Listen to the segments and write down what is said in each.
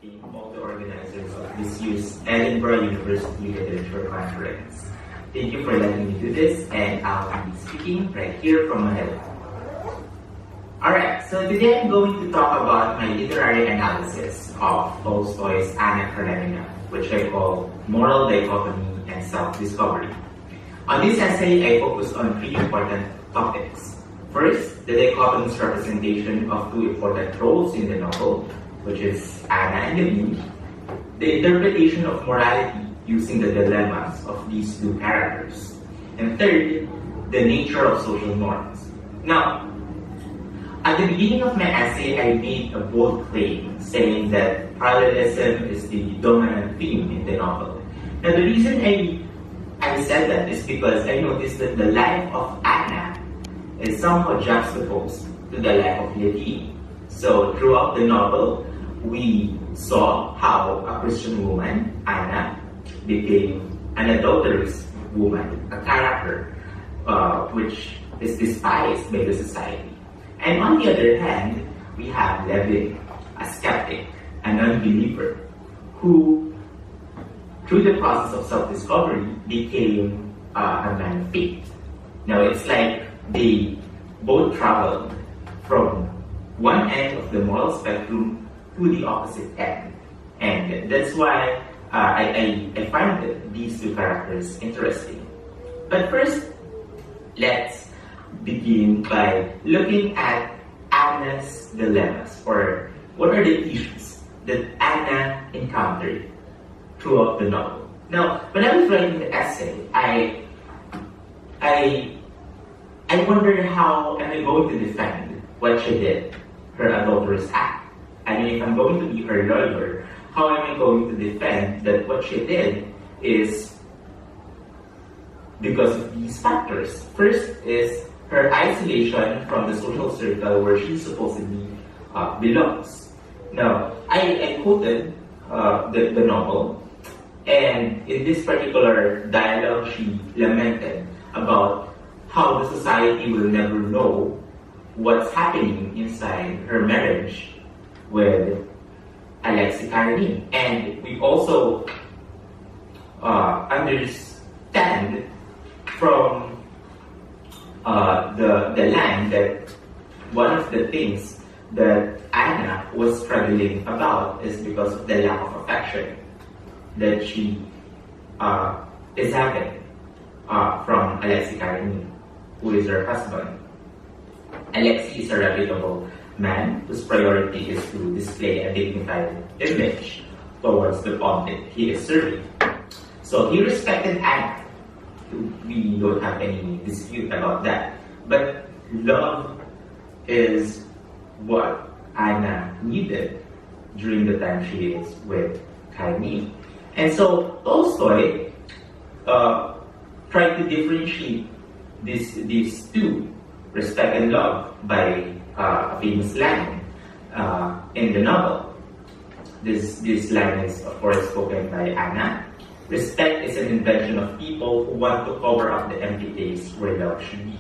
thank all the organizers of this year's Edinburgh University Literature Conference. Thank you for letting me do this, and I'll be speaking right here from Manila. Alright, so today I'm going to talk about my literary analysis of Tolstoy's Anna Karenina, which I call Moral Dichotomy and Self-Discovery. On this essay, I focus on three important topics. First, the dichotomous representation of two important roles in the novel, which is Anna and Levine, the interpretation of morality using the dilemmas of these two characters, and third, the nature of social norms. Now, at the beginning of my essay, I made a bold claim saying that parallelism is the dominant theme in the novel. Now, the reason I said that is because I noticed that the life of Anna is somehow juxtaposed to the life of Levine. So, throughout the novel, we saw how a Christian woman, Anna, became an adulterous woman, a character which is despised by the society. And on the other hand, we have Levin, a skeptic, an unbeliever, who, through the process of self-discovery, became a man of faith. Now, it's like they both traveled from one end of the moral spectrum to the opposite end. And that's why I find these two characters interesting. But first, let's begin by looking at Anna's dilemmas, or what are the issues that Anna encountered throughout the novel. Now, when I was writing the essay, I wondered how am I going to defend what she did, her adulterous act. I mean, if I'm going to be her lawyer, how am I going to defend that what she did is because of these factors? First is her isolation from the social circle where she supposedly belongs. Now, I quoted the novel, and in this particular dialogue, she lamented about how the society will never know what's happening inside her marriage with Alexei Karenin. And we also understand from the line that one of the things that Anna was struggling about is because of the lack of affection that she is having from Alexei Karenin, who is her husband. Alexei is a reputable man whose priority is to display a dignified image towards the public he is serving. So he respected Anna. We don't have any dispute about that. But love is what Anna needed during the time she is with Karenin. And so Tolstoy tried to differentiate these two, respect and love, by a famous line in the novel. This line is, of course, spoken by Anna. Respect is an invention of people who want to cover up the empty place where love should be.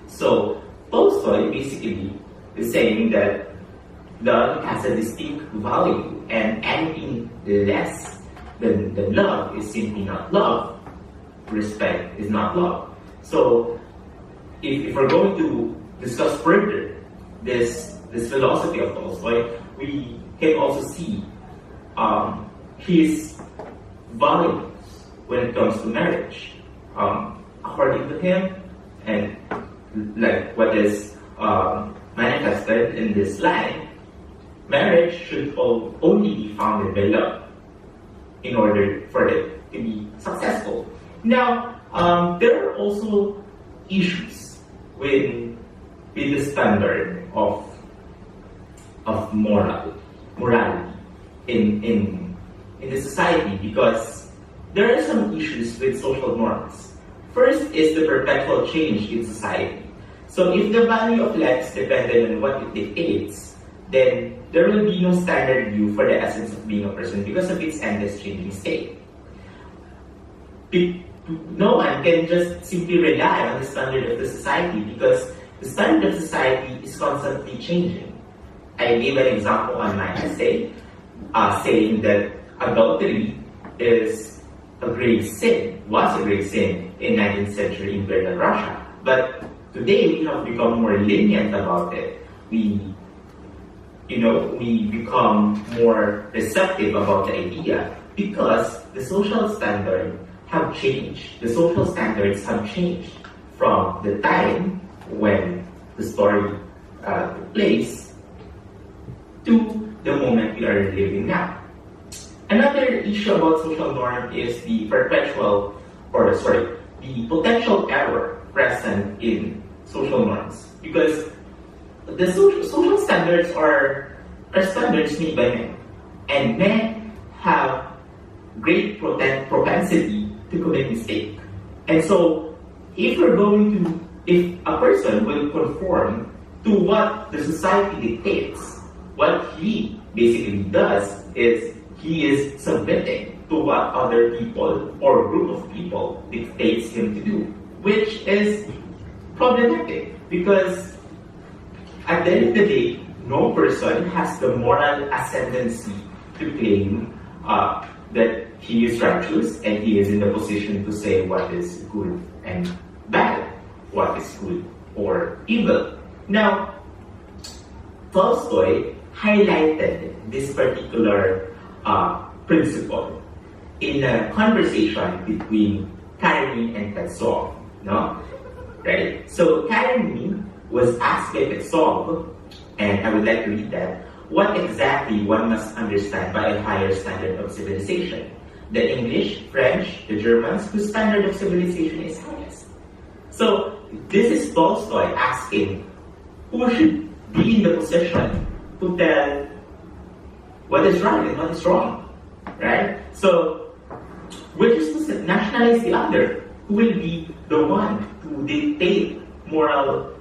So Tolstoy basically is saying that love has a distinct value, and anything less than love is simply not love. Respect is not love. So if we're going to discuss further this philosophy of Tolstoy, we can also see his values when it comes to marriage. According to him, and like what is manifested in this line, marriage should only be founded by love in order for it to be successful. Now, there are also issues with the standard of morality in the society, because there are some issues with social norms. First is the perpetual change in society. So if the value of life is dependent on what it dictates, then there will be no standard view for the essence of being a person because of its endless changing state. No one can just simply rely on the standard of the society because the standard of society is constantly changing. I gave an example on my essay. saying that adultery is a grave sin, was a grave sin in 19th century imperial Russia. But today we have become more lenient about it. We become more receptive about the idea because the social standards have changed. The social standards have changed from the time when the story took place to the moment we are living now. Another issue about social norm is the potential error present in social norms, because the social standards are standards made by men, and men have great propensity to commit mistake. And so, if a person will conform to what the society dictates, what he basically does is he is submitting to what other people or group of people dictates him to do, which is problematic because at the end of the day, no person has the moral ascendancy to claim that he is righteous and he is in the position to say what is good and bad, what is good or evil. Now, Tolstoy highlighted this particular principle in a conversation between Karenin and Petsov, no? Right? So Karenin was asked by Petsov, and I would like to read that, what exactly one must understand by a higher standard of civilization? The English, French, the Germans, whose standard of civilization is highest. So this is Tolstoy asking who should be in the position to tell what is right and what is wrong, right? So which is to nationalize the other, who will be the one to dictate moral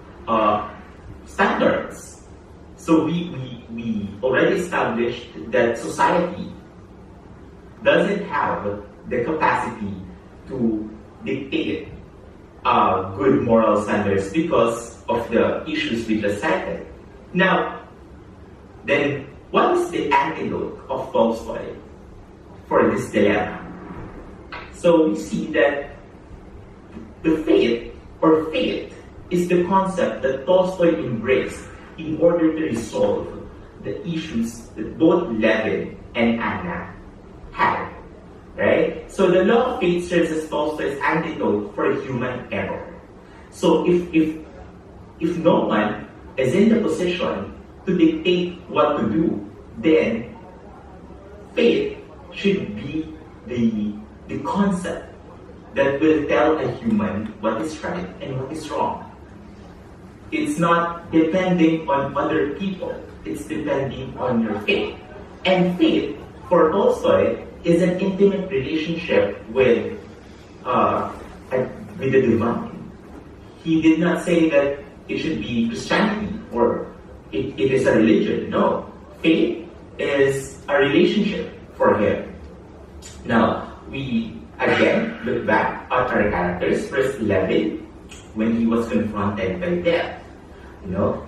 standards. So we already established that society doesn't have the capacity to dictate good moral standards because of the issues we just cited. Now, then what is the antidote of Tolstoy for this dilemma? So we see that the faith is the concept that Tolstoy embraced in order to resolve the issues that both Levin and Anna had, right? So the law of faith serves as Tolstoy's antidote for human error. So if no one is in the position to dictate what to do, then faith should be the concept that will tell a human what is right and what is wrong. It's not depending on other people, it's depending on your faith. And faith, for Tolstoy, is an intimate relationship with the divine. He did not say that it should be Christianity or it is a religion. No, faith is a relationship for him. Now, we again look back at our characters. First, Levin, when he was confronted by death,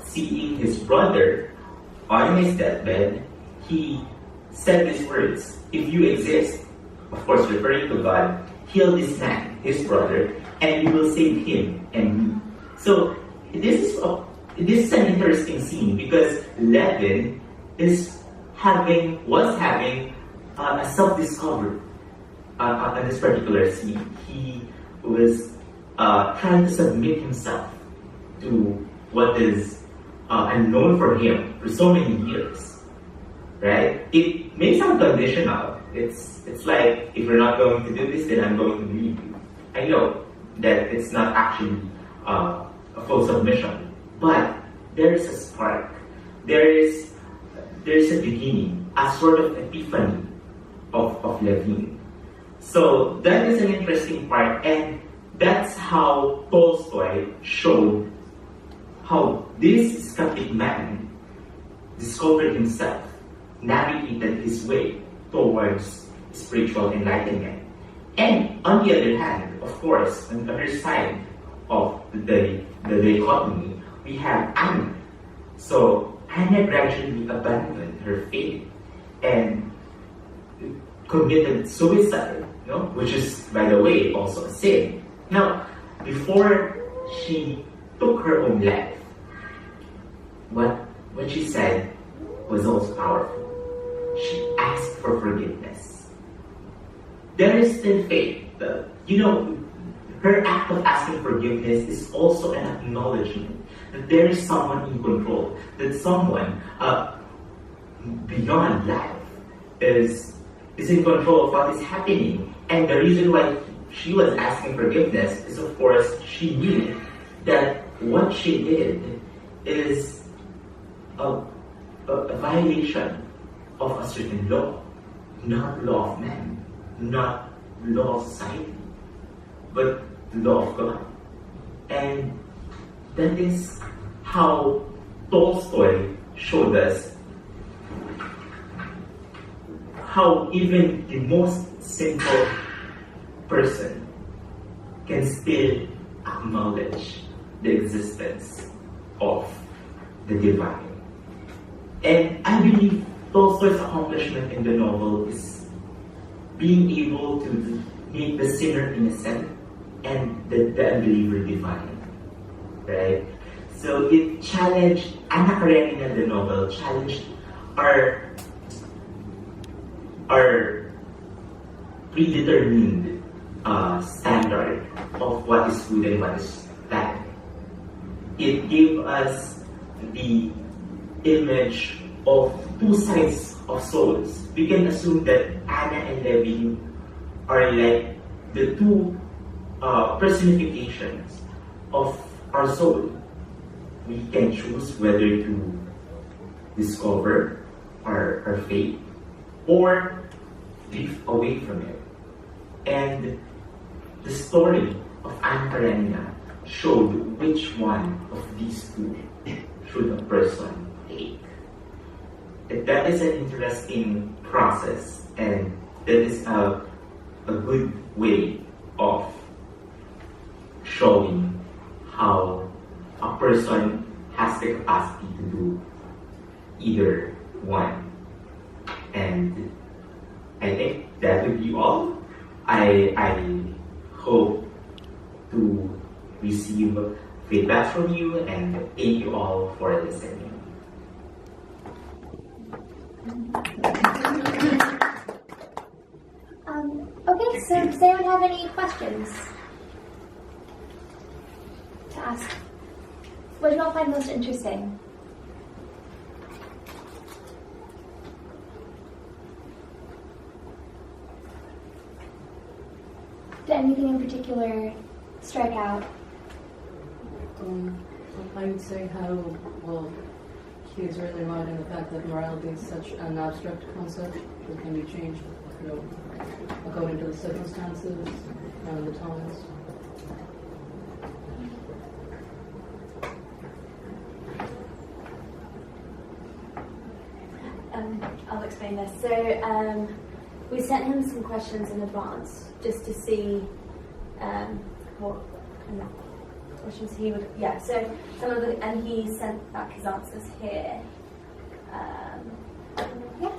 seeing his brother on his deathbed, he said these words, "If you exist," of course referring to God, "heal this man, his brother, and you will save him and me." So this is an interesting scene because Levin was having a self-discovery on this particular scene. He was trying to submit himself to what is unknown for him for so many years, right? It may sound conditional. It's like, if you're not going to do this, then I'm going to leave you. I know that it's not actually a full submission, but there is a spark. There's a beginning, a sort of epiphany of Levin. So that is an interesting part, and that's how Tolstoy showed how this skeptic man discovered himself, navigated his way towards spiritual enlightenment. And on the other hand, of course, on the other side of the dichotomy, we have Anna. So Anna gradually abandoned her faith and committed suicide, which is, by the way, also a sin. Now, before she took her own life, what she said was also powerful. She asked for forgiveness. There is still faith. Her act of asking forgiveness is also an acknowledgement that there is someone in control, that someone beyond life is in control of what is happening. And the reason why she was asking forgiveness is, of course, she knew that what she did is a violation of a certain law, not law of man, not law of society, but the law of God. And that is how Tolstoy showed us how even the most simple person can still acknowledge the existence of the divine. And I believe Tolstoy's accomplishment in the novel is being able to make the sinner innocent and the unbeliever divine, right? So it challenged, Anna Karenina, the novel, challenged our predetermined standard of what is good and what is bad. It gave us the image of two sides of souls. We can assume that Anna and Levin are like the two personifications of our soul. We can choose whether to discover our faith or drift away from it. And the story of Anna Karenina showed which one of these two should a person take. That is an interesting process, and that is a good way of showing how a person has the capacity to do either one. And I think that would be all. I hope to receive feedback from you, and thank you all for listening. Okay, so does anyone have any questions to ask? What did you all find most interesting? Did anything in particular strike out? I would say how well he is really right in the fact that morality is such an abstract concept that can be changed, according to the circumstances and the times. I'll explain this. So we sent him some questions in advance just to see what kind of questions he would. Yeah. So some of the, and he sent back his answers here.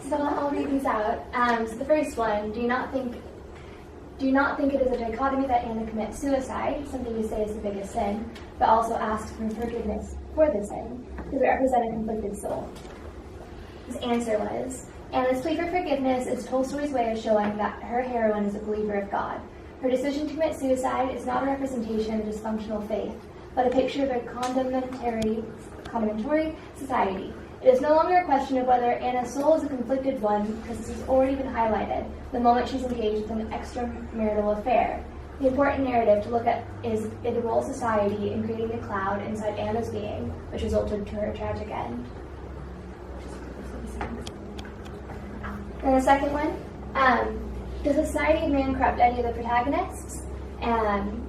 So I'll read these out. So the first one: Do you not think it is a dichotomy that Anna commits suicide, something you say is the biggest sin, but also asks for forgiveness for the sin? Does it represent a conflicted soul? His answer was, Anna's plea for forgiveness is Tolstoy's way of showing that her heroine is a believer of God. Her decision to commit suicide is not a representation of dysfunctional faith, but a picture of a condemnatory society. It is no longer a question of whether Anna's soul is a conflicted one, because this has already been highlighted the moment she's engaged with an extramarital affair. The important narrative to look at is the role of society in creating the cloud inside Anna's being, which resulted to her tragic end. And the second one, does the society of man corrupt any of the protagonists? And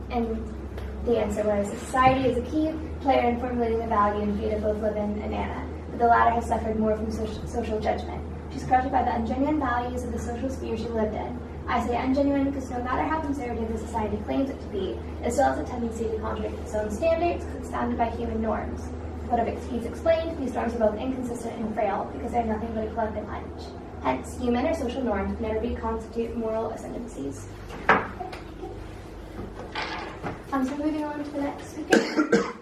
the answer was, society is a key player in formulating the value and fate of both Levin and Anna, but the latter has suffered more from social judgment. She's corrupted by the ungenuine values of the social sphere she lived in. I say ungenuine because no matter how conservative the society claims it to be, it still has a tendency to contradict its own standards because it's founded by human norms. he's explained, these norms are both inconsistent and frail because they are nothing but a collective hunch. Hence, human or social norms can never constitute moral ascendancies. So moving on to the next speaker.